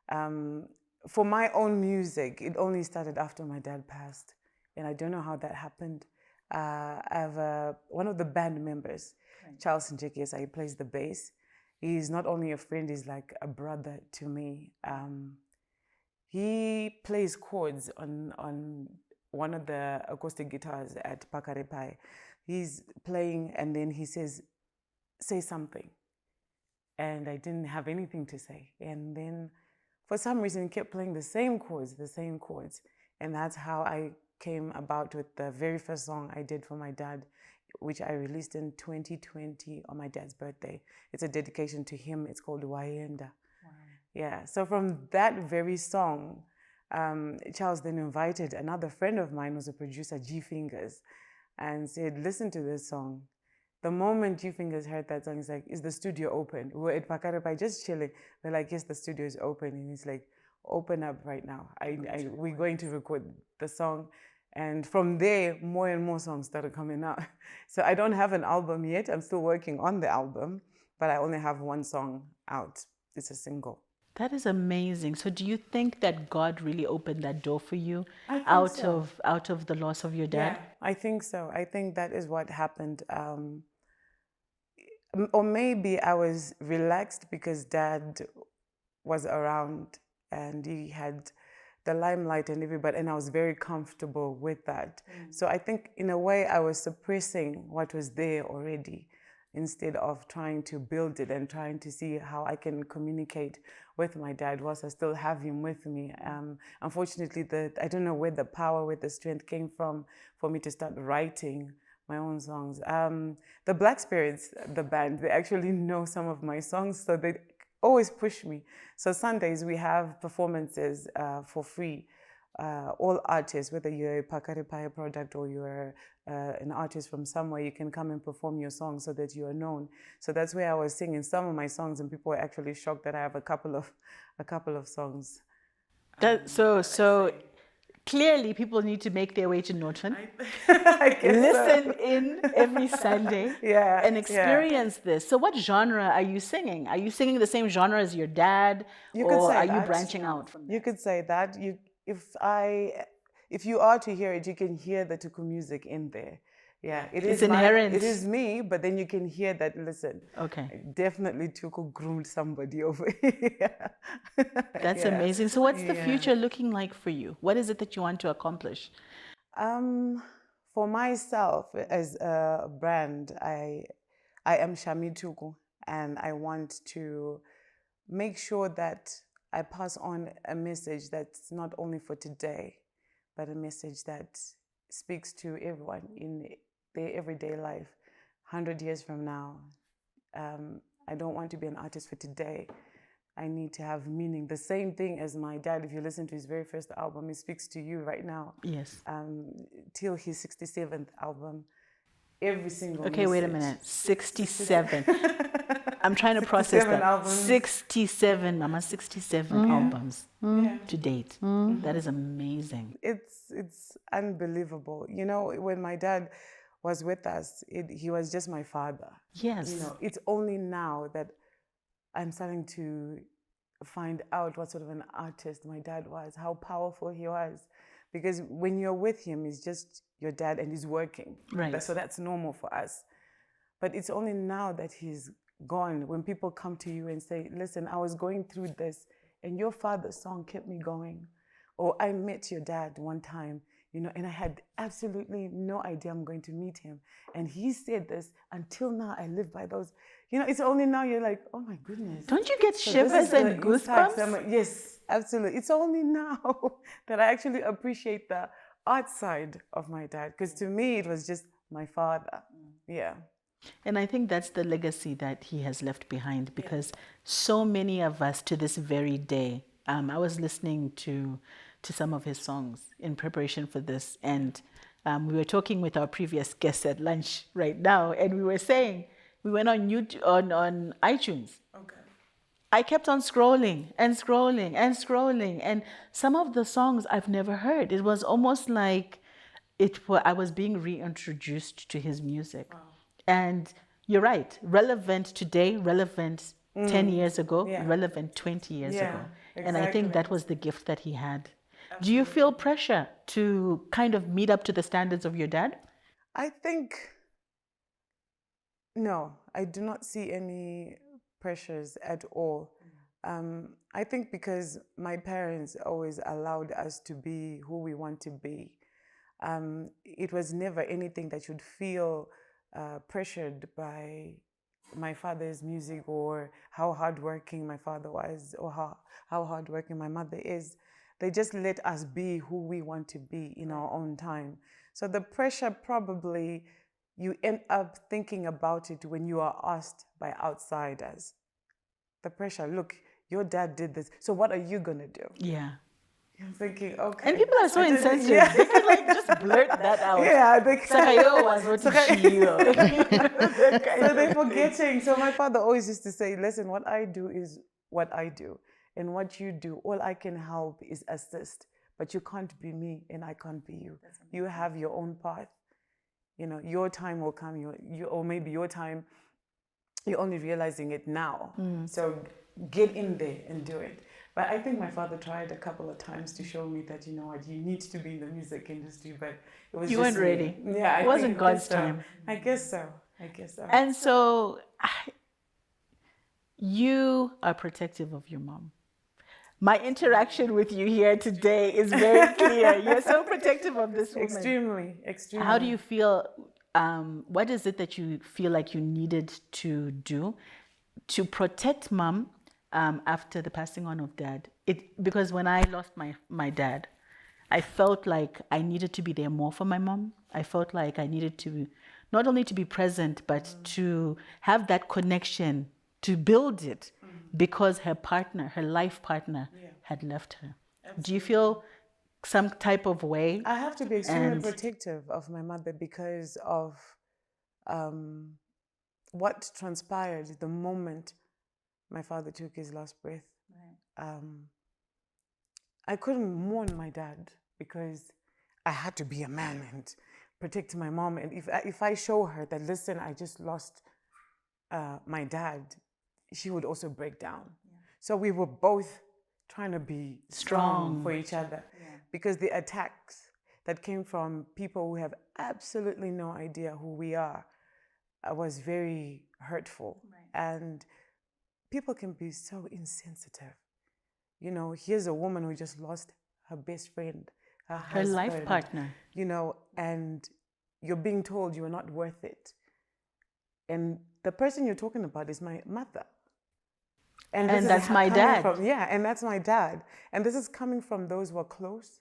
For my own music, it only started after my dad passed. And I don't know how that happened. I have one of the band members, Charles Njekiesa, he plays the bass. He's not only a friend, he's like a brother to me. He plays chords on one of the acoustic guitars at Pakare Paye. He's playing and then he says, say something. And I didn't have anything to say. And then for some reason, he kept playing the same chords. And that's how I came about with the very first song I did for my dad, which I released in 2020 on my dad's birthday. It's a dedication to him. It's called Wayenda. Wow. Yeah, so from that very song, Charles then invited another friend of mine who's a producer, G Fingers, and said, listen to this song. The moment G Fingers heard that song, he's like, is the studio open? We were at Pakare Paye just chilling. We're like, yes, the studio is open. And he's like, open up right now. We're going to record the song. And from there, more and more songs started coming out. So I don't have an album yet. I'm still working on the album, but I only have one song out. It's a single. That is amazing. So do you think that God really opened that door for you out of the loss of your dad? Yeah, I think so. I think that is what happened. Or maybe I was relaxed because dad was around and he had the limelight and everybody, and I was very comfortable with that. So I think in a way I was suppressing what was there already instead of trying to build it and trying to see how I can communicate with my dad whilst I still have him with me. Unfortunately, I don't know where the power, where the strength came from for me to start writing my own songs. The Black Spirits, the band, they actually know some of my songs, so they always push me. So Sundays we have performances for free. All artists, whether you're a Pakare Paye product or you're an artist from somewhere, you can come and perform your song so that you are known. So that's where I was singing some of my songs, and people were actually shocked that I have a couple of songs. So clearly, people need to make their way to Norton. Listen in every Sunday and experience this. So what genre are you singing? Are you singing the same genre as your dad? Or are you branching out from that? You could say that. If you are to hear it, you can hear the Tuku music in there. Yeah, it's inherent. It is me, but then you can hear that, listen. Okay. Definitely Tuku groomed somebody over here. That's amazing. So what's the future looking like for you? What is it that you want to accomplish? For myself, as a brand, I am Shami Tuku, and I want to make sure that I pass on a message that's not only for today, but a message that speaks to everyone in their everyday life. 100 years from now, I don't want to be an artist for today. I need to have meaning. The same thing as my dad. If you listen to his very first album, it speaks to you right now. Yes. Till his 67th album, every single Okay, wait a minute. 67. I'm trying to process that. Albums. 67, Mama, 67 albums to date. That is amazing. It's unbelievable. You know, when my dad was with us, he was just my father. Yes. You know, it's only now that I'm starting to find out what sort of an artist my dad was, how powerful he was. because when you're with him, he's just your dad and he's working. Right. So that's normal for us. But it's only now that he's gone when people come to you and say, listen, I was going through this and your father's song kept me going. Or I met your dad one time, you know, and I had absolutely no idea I'm going to meet him. And he said this, until now I live by those. You know, it's only now you're like, oh my goodness. Don't you get So shivers this is and the impact. goosebumps? Yes, absolutely. It's only now that I actually appreciate the art side of my dad. Because to me, it was just my father. Yeah. And I think that's the legacy that he has left behind, because so many of us to this very day, I was listening to some of his songs in preparation for this, and we were talking with our previous guests at lunch right now, and we were saying, we went on YouTube, on iTunes. Okay. I kept on scrolling and scrolling and scrolling, and some of the songs I've never heard. It was almost like I was being reintroduced to his music. Wow. And you're right, relevant today, relevant 10 years ago, relevant 20 years ago. And I think that was the gift that he had. Absolutely. Do you feel pressure to kind of meet up to the standards of your dad? I think, no, I do not see any pressures at all. I think because my parents always allowed us to be who we want to be. It was never anything that you'd feel pressured by my father's music or how hardworking my father was or how hardworking my mother is. They just let us be who we want to be in our own time. So the pressure, probably you end up thinking about it when you are asked by outsiders. The pressure, look, your dad did this, so what are you gonna do? Yeah. I'm thinking, okay. And people are so insensitive. Yeah. They could like just blurt that out. Yeah, they Sakayo was what so they're forgetting. So my father always used to say, listen, what I do is what I do. And what you do, all I can help is assist. But you can't be me and I can't be you. You have your own path. You know, your time will come, or maybe your time, you're only realizing it now. So get in there and do it. But I think my father tried a couple of times to show me that, you know what, you need to be in the music industry, but it was you weren't ready. Yeah, it wasn't God's time. I guess so. And so you are protective of your mom. My interaction with you here today is very clear. You're so protective of this woman. Extremely. How do you feel? What is it that you feel like you needed to do to protect mom after the passing on of dad? Because when I lost my dad, I felt like I needed to be there more for my mom. I felt like I needed to not only to be present, but to have that connection, to build it, because her partner, her life partner, had left her. Absolutely. Do you feel some type of way? I have to be extremely protective of my mother because of what transpired the moment my father took his last breath. Right. I couldn't mourn my dad because I had to be a man and protect my mom. And if I show her that, listen, I just lost my dad, she would also break down. Yeah. So we were both trying to be strong for each other, because the attacks that came from people who have absolutely no idea who we are was very hurtful. Right. And people can be so insensitive. You know, here's a woman who just lost her best friend, her husband, life partner. You know, and you're being told you're not worth it. And the person you're talking about is my mother. And that's my dad. And that's my dad. And this is coming from those who are close,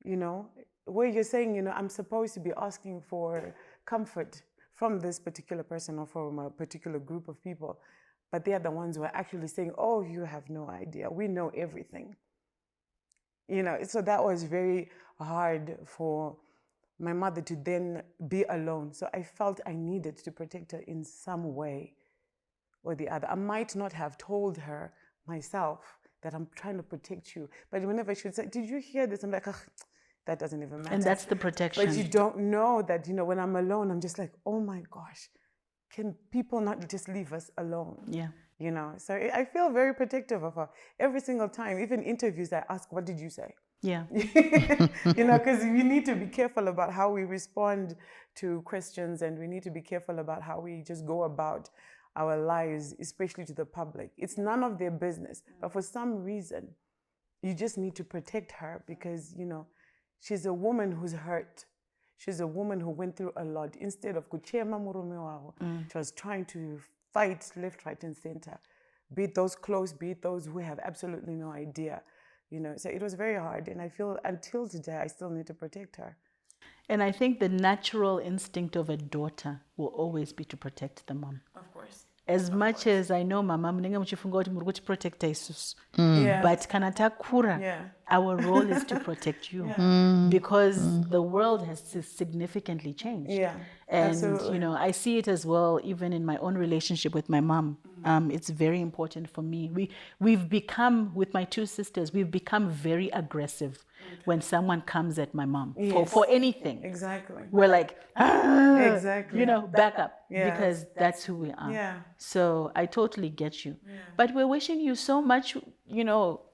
you know, where you're saying, you know, I'm supposed to be asking for comfort from this particular person or from a particular group of people. But they are the ones who are actually saying, oh, you have no idea. We know everything. You know, so that was very hard for my mother to then be alone. So I felt I needed to protect her in some way or the other. I might not have told her myself that I'm trying to protect you. But whenever she would say, did you hear this? I'm like, that doesn't even matter. And that's the protection. But you don't know that, you know, when I'm alone, I'm just like, oh my gosh, can people not just leave us alone? Yeah. You know, so I feel very protective of her. Every single time, even interviews, I ask, what did you say? Yeah. Because we need to be careful about how we respond to questions, and we need to be careful about how we just go about our lives, especially to the public. It's none of their business, but for some reason, you just need to protect her because, she's a woman who's hurt. She's a woman who went through a lot. Instead of kuchema murume wao, she was trying to fight left, right, and center. Be it those close, be it those who have absolutely no idea. So it was very hard, and I feel until today I still need to protect her. And I think the natural instinct of a daughter will always be to protect the mom. Of course. As much as I know mama munenge muchifunga kuti muri kuti protect isusu. Yeah. But kana takura, Yeah. our role is to protect you. Because the world has significantly changed. Yeah, And absolutely. I see it as well even in my own relationship with my mom. It's very important for me. We've become, with my two sisters, we've become very aggressive when someone comes at my mom for anything. Exactly. We're like, Exactly. back up, Yeah, because that's who we are. Yeah. So I totally get you. But we're wishing you so much,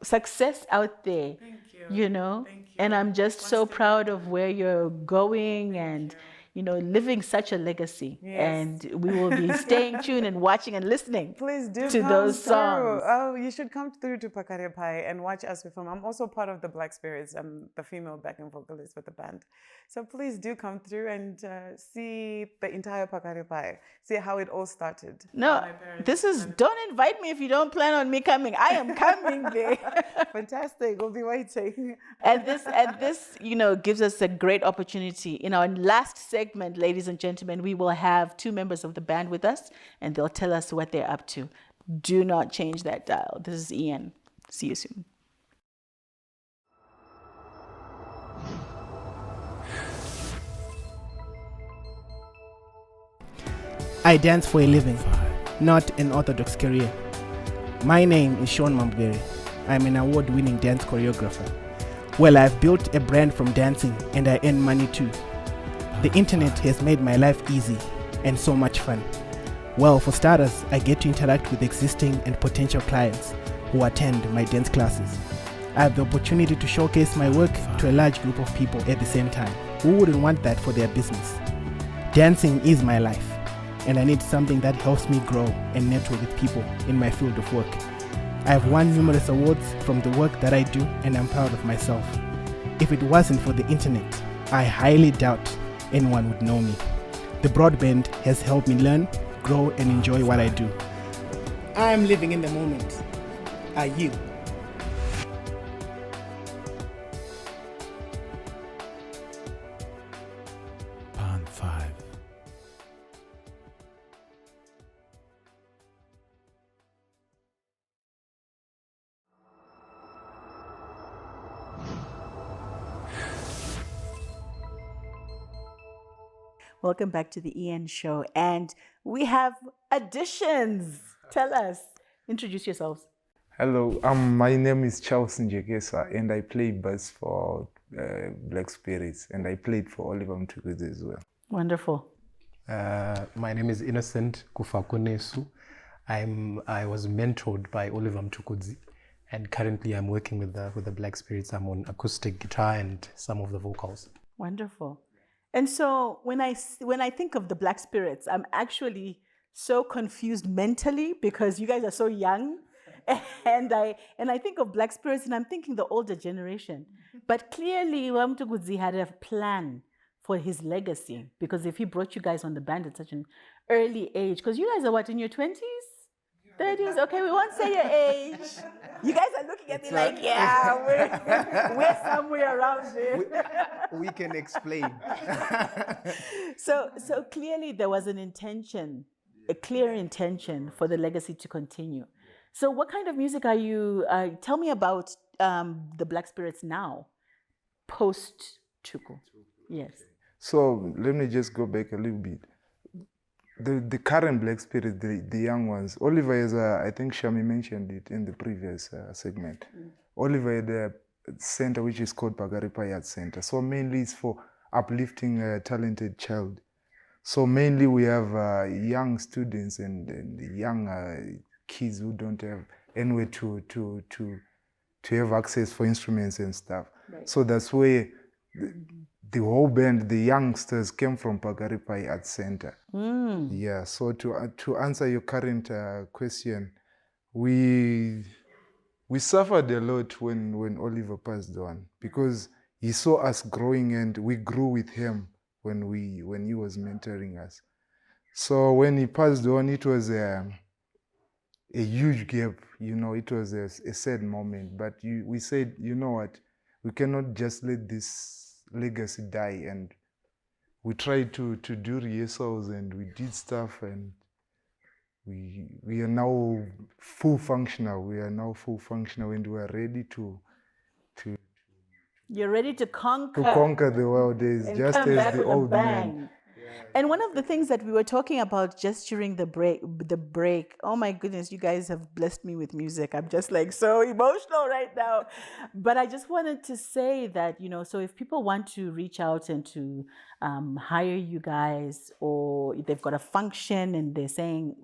success out there. Thank you. Thank you. And I'm just so proud of where you're going and living such a legacy. Yes. And we will be staying tuned and watching and listening Please do to come those through. songs. Oh, you should come through to Pakare Paye and watch us perform. I'm also part of the Black Spirits. I'm the female backing vocalist with the band. So please do come through and see the entire Pakare Paye. See how it all started. No, My parents- this is, don't invite me if you don't plan on me coming. I am coming there. Fantastic. We'll be waiting. And this, gives us a great opportunity. In our last segment, ladies and gentlemen, we will have two members of the band with us, and they'll tell us what they're up to. Do not change that dial. This is Ian. See you soon. I dance for a living, not an orthodox career. My name is Sean Mambere. I'm an award-winning dance choreographer. Well, I've built a brand from dancing, and I earn money too. The internet has made my life easy and so much fun. Well, for starters, I get to interact with existing and potential clients who attend my dance classes. I have the opportunity to showcase my work to a large group of people at the same time. Who wouldn't want that for their business? Dancing is my life, and I need something that helps me grow and network with people in my field of work. I have won numerous awards from the work that I do, and I'm proud of myself. If it wasn't for the internet, I highly doubt anyone would know me. The broadband has helped me learn, grow, and enjoy what I do. I'm living in the moment. Are you? Pan 5. Welcome back to the EN Show. And we have additions. Tell us. Introduce yourselves. Hello, my name is Charles Njekesa, and I play bass for Black Spirits, and I played for Oliver Mtukudzi as well. Wonderful. My name is Innocent Kufakunesu. I was mentored by Oliver Mtukudzi, and currently I'm working with the Black Spirits. I'm on acoustic guitar and some of the vocals. Wonderful. And so when I think of the Black Spirits, I'm actually so confused mentally because you guys are so young. And I think of Black Spirits and I'm thinking the older generation. But clearly Mtukudzi had a plan for his legacy, because if he brought you guys on the band at such an early age, because you guys are what, in your 20s? 30s? Okay, we won't say your age. You guys are looking at me like, yeah, we're somewhere around there. We can explain. So clearly there was an intention, a clear intention for the legacy to continue. So what kind of music are you, tell me about the Black Spirits now, post Tuku. Yes. So let me just go back a little bit. The current Black Spirits, the young ones, Oliver is, I think Shami mentioned it in the previous segment. Oliver had a center which is called Pakare Paye Center. So mainly it's for uplifting a talented child. So mainly we have young students and young kids who don't have anywhere to have access for instruments and stuff. So that's where the whole band, the youngsters, came from Pakare Paye Art Center. Yeah, so to answer your current question, we suffered a lot when Oliver passed on, because he saw us growing and we grew with him when he was mentoring us. So when he passed on, it was a huge gap, it was a sad moment. But we said, you know what, we cannot just let this legacy die. And we tried to do rehearsals and we did stuff, and we are now full functional. We are now full functional, and we are ready to You're ready to conquer. the world days, and just come as back the with a old bang. man. And one of the things that we were talking about just during the break, oh my goodness, you guys have blessed me with music. I'm just like so emotional right now. But I just wanted to say that, so if people want to reach out and to hire you guys, or if they've got a function and they're saying,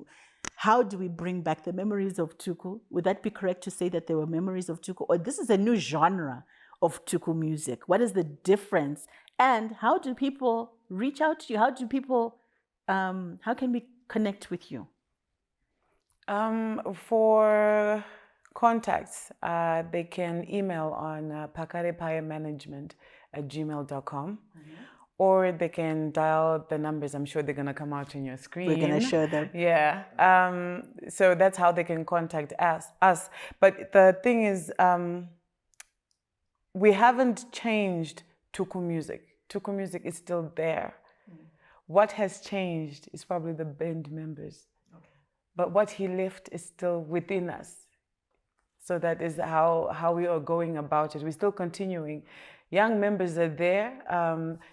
how do we bring back the memories of Tuku? Would that be correct to say that there were memories of Tuku? Or this is a new genre of Tuku music? What is the difference? And how do people reach out to you? How do people, how can we connect with you? For contacts, they can email on pakarepayemanagement@gmail.com. Or they can dial the numbers. I'm sure they're going to come out on your screen. We're going to show them. Yeah. So that's how they can contact us. But the thing is, we haven't changed Tuku music. Tuku music is still there. What has changed is probably the band members. But what he left is still within us. So that is how we are going about it. We're still continuing. Young members are there.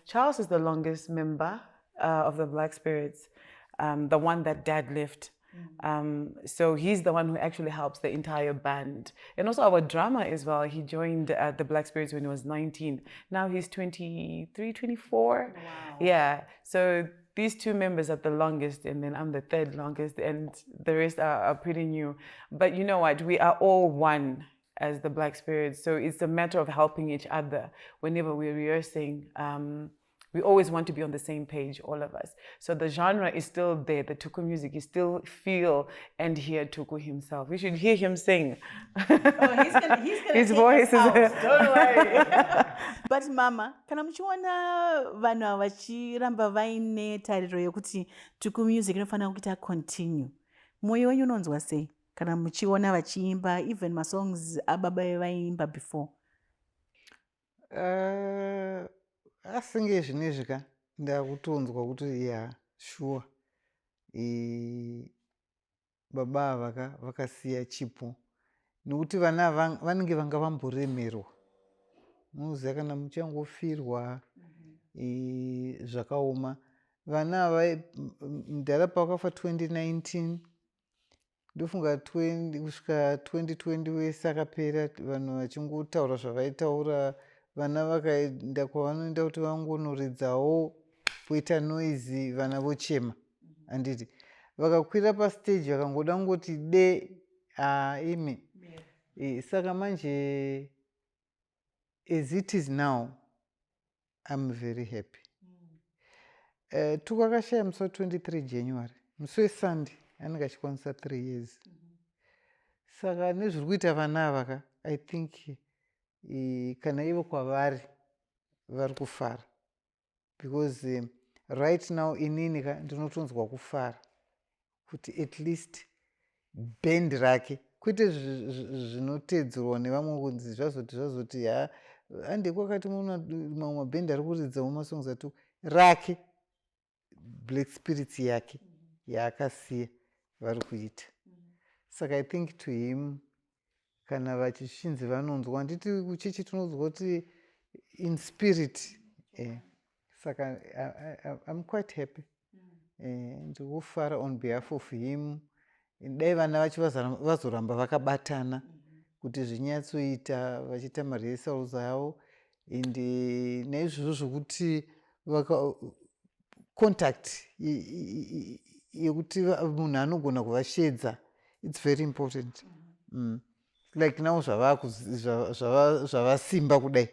Charles is the longest member of the Black Spirits, the one that Dad left. So he's the one who actually helps the entire band. And also our drummer as well. He joined the Black Spirits when he was 19. Now he's 23, 24. Wow. Yeah. So these two members are the longest, and then I'm the third longest, and the rest are pretty new. But you know what? We are all one as the Black Spirits. So it's a matter of helping each other. Whenever we're rehearsing, we always want to be on the same page, all of us. So the genre is still there. The Tuku music, you still feel and hear Tuku himself. We should hear him sing. He's gonna His voice is... Don't worry. But mama, kana muchiona vanhu ava vachiramba vaine tariro yokuti Tuku music inofanira kuita continue, mwoyo wenyu unonzwa sei kana muchiona vachiimba even masongs ababa vaimba before? Asinge zvinezvi ka ndakutonzwa kuti ya sure baba ava vakasiya chipo, nekuti vana vanenge vanga vamboremerwa. Munoziva kana muchangofirwa zvakaoma. Vana ava mudhara pavakafa 2019, ndofunga kusvika 2020 wese akapera, vanhu vachingotaura zvavaitaura. Vana vakaenda kwavanoenda kuti vangonoridzawo, poita noise, vana vochema. Handiti vakakwira pastage vakangoda ngoti de imi. Saka manje, as it is now, I'm very happy. Tuku akashaya musi wa23 January, musi weSunday, anenge achikwanisa 3 years. Saka nezviri kuita vana ava ka, I think kana ivo kwavari vari kufara, because right now inini ka ndinotonzwa kufara kuti at least band rake, kwete zvinotedzerwa nevamwe kunzi zvazoti hande kwakati mamwe mabhendi ari kuridzawo masongs atu rake Black Spirits yake yaakasiya vari kuita. Saka I think to him, kana vachishinzi vanonzwa, handiti kuchechi tinonzwa kuti in spirit. Saka I'm quite happy. Ndikufara on behalf of him. Dai vana vachi vazoramba vakabatana kuti zvinyatsoita vachiita marehearsals avo, ende naizvozvo zvokuti contact yekuti munhu anogona kuvashedza, it's very important. Like now zvavasimba kudai,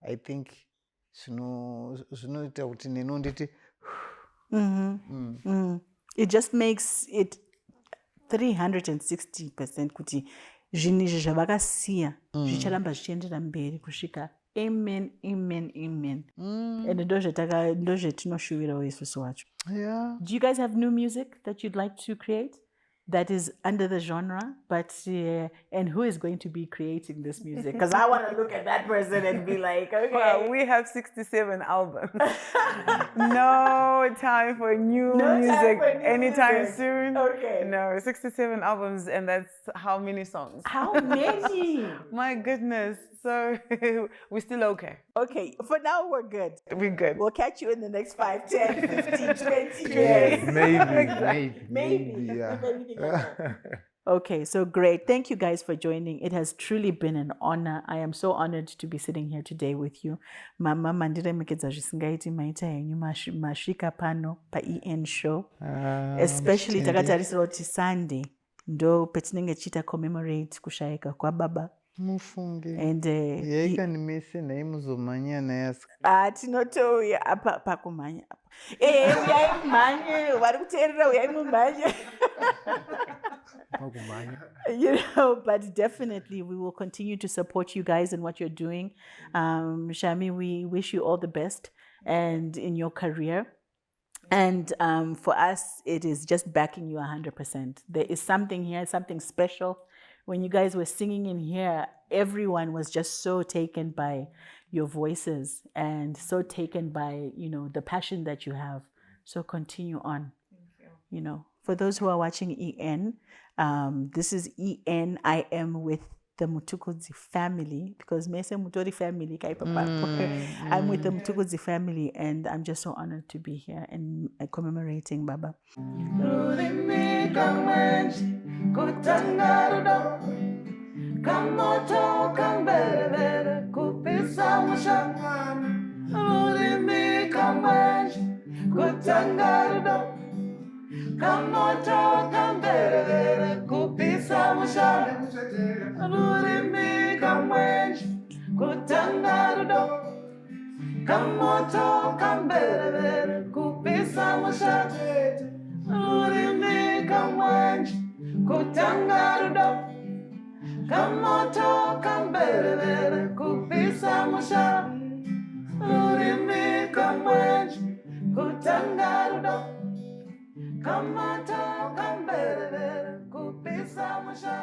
I think zvinoita kuti neno nditi It just makes it 360% kuti zvinhu izvi zvavakasiya zvicharamba zvichiendera mberi kusvika amen. And ndozvetinoshuwirawo isusu wacho. yeah. Do you guys have new music that you'd like to create that is under the genre? But and who is going to be creating this music? Because I want to look at that person and be like, okay. Well, we have 67 albums. No time for new music anytime soon. Okay. No, 67 albums, and that's how many songs? How many? My goodness. So we're still okay. Okay, for now we're good. We're good. We'll catch you in the next 5, 10, 15, 20 Yes. years. Maybe, yeah. If anything like that. Okay, so great. Thank you guys for joining. It has truly been an honor. I am so honored to be sitting here today with you. Mama mandiremekedza zvisingaiti maita henyu masvika pano paEN show. Especially takatarisira kuti Sunday ndo petinenge tichita commemorate kushayika kwababa. Mufunge. And yaikanimese nhai muzomhanya naye tinotouya apa pakumhanya apa. Uyai mumhanye, vari kuteerera uyai mumhanye. You know, but definitely we will continue to support you guys in what you're doing. Shami, we wish you all the best and in your career. And for us, it is just backing you 100%. There is something here, something special. When you guys were singing in here, everyone was just so taken by your voices and so taken by, you know, the passion that you have. So continue on. Thank you. You know, for those who are watching EN, this is EN. I am with the Mtukudzi family because Mese Mutori family. I'm with the Mtukudzi family and I'm just so honored to be here and commemorating Baba. Kamoto kambere kupisa mushangwana Rurimi kamwenji kutangarudo Kamoto kambere kupisa mushangwana Rurimi kamwenji kutangarudo Kamoto kambere kupisa mushangwana Rurimi kamwenji kutangarudo Kamoto kambere kupisa musha Urimi kamwenji kutangarudo Kamoto kambere kupisa musha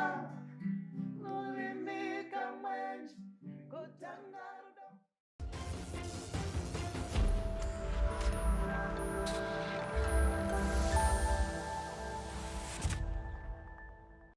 Urimi kamwenji